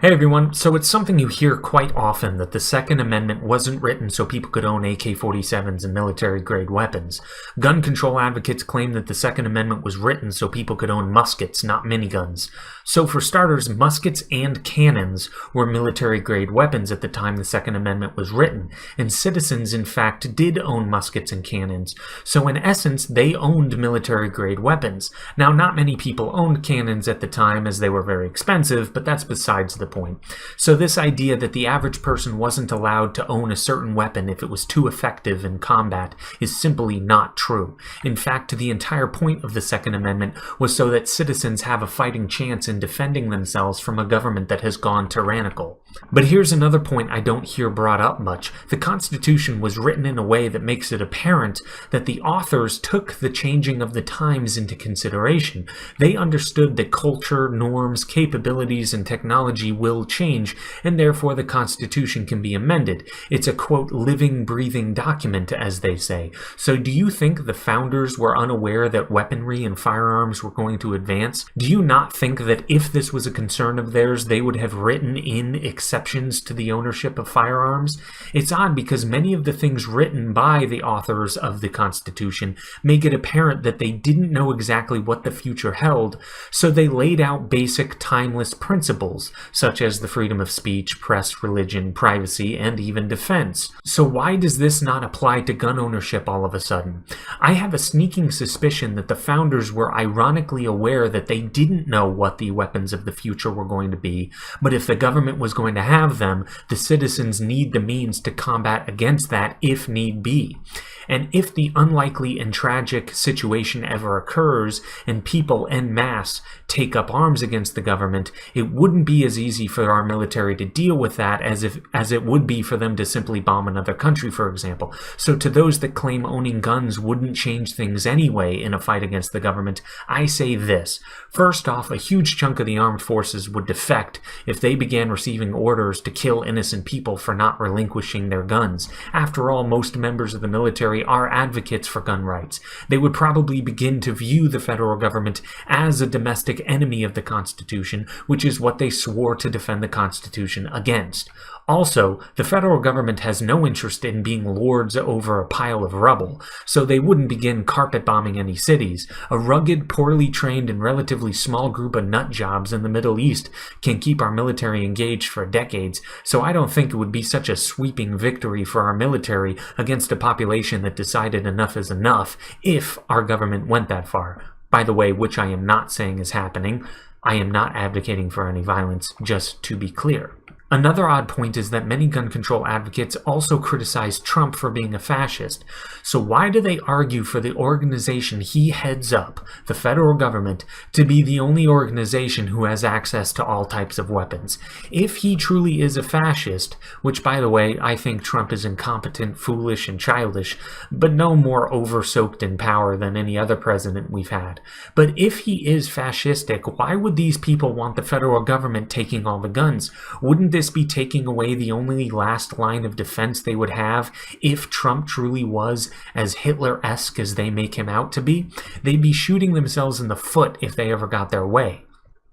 Hey everyone, so it's something you hear quite often that the Second Amendment wasn't written so people could own AK-47s and military-grade weapons. Gun control advocates claim that the Second Amendment was written so people could own muskets, not miniguns. So for starters, muskets and cannons were military-grade weapons at the time the Second Amendment was written, and citizens in fact did own muskets and cannons. So in essence, they owned military-grade weapons. Now, not many people owned cannons at the time as they were very expensive, but that's besides the point. So this idea that the average person wasn't allowed to own a certain weapon if it was too effective in combat is simply not true. In fact, the entire point of the Second Amendment was so that citizens have a fighting chance in defending themselves from a government that has gone tyrannical. But here's another point I don't hear brought up much. The Constitution was written in a way that makes it apparent that the authors took the changing of the times into consideration. They understood that culture, norms, capabilities, and technology will change, and therefore the Constitution can be amended. It's a, quote, living, breathing document, as they say. So do you think the founders were unaware that weaponry and firearms were going to advance? Do you not think that if this was a concern of theirs, they would have written in exceptions to the ownership of firearms? It's odd because many of the things written by the authors of the Constitution make it apparent that they didn't know exactly what the future held, so they laid out basic timeless principles, such as the freedom of speech, press, religion, privacy, and even defense. So why does this not apply to gun ownership all of a sudden? I have a sneaking suspicion that the founders were ironically aware that they didn't know what the weapons of the future were going to be, but if the government was going to have them, the citizens need the means to combat against that if need be. And if the unlikely and tragic situation ever occurs and people en masse take up arms against the government, it wouldn't be as easy for our military to deal with that as it would be for them to simply bomb another country, for example. So to those that claim owning guns wouldn't change things anyway in a fight against the government, I say this. First off, a huge chunk of the armed forces would defect if they began receiving orders to kill innocent people for not relinquishing their guns. After all, most members of the military are advocates for gun rights. They would probably begin to view the federal government as a domestic enemy of the Constitution, which is what they swore to defend the Constitution against. Also, the federal government has no interest in being lords over a pile of rubble, so they wouldn't begin carpet bombing any cities. A rugged, poorly trained, and relatively small group of nut jobs in the Middle East can keep our military engaged for decades, so I don't think it would be such a sweeping victory for our military against a population that decided enough is enough if our government went that far. By the way, which I am not saying is happening. I am not advocating for any violence, just to be clear. Another odd point is that many gun control advocates also criticize Trump for being a fascist. So why do they argue for the organization he heads up, the federal government, to be the only organization who has access to all types of weapons? If he truly is a fascist, which by the way, I think Trump is incompetent, foolish, and childish, but no more over-soaked in power than any other president we've had. But if he is fascistic, why would these people want the federal government taking all the guns? Wouldn't this be taking away the only last line of defense they would have if Trump truly was as Hitler-esque as they make him out to be? They'd be shooting themselves in the foot if they ever got their way.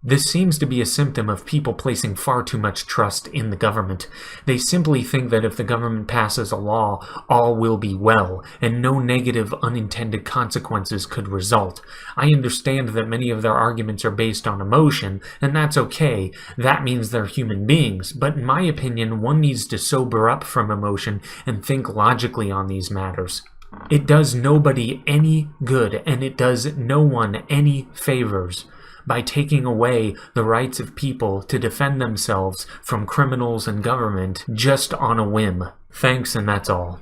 This seems to be a symptom of people placing far too much trust in the government. They simply think that if the government passes a law, all will be well, and no negative unintended consequences could result. I understand that many of their arguments are based on emotion, and that's okay. That means they're human beings, but in my opinion, one needs to sober up from emotion and think logically on these matters. It does nobody any good, and it does no one any favors by taking away the rights of people to defend themselves from criminals and government just on a whim. Thanks, and that's all.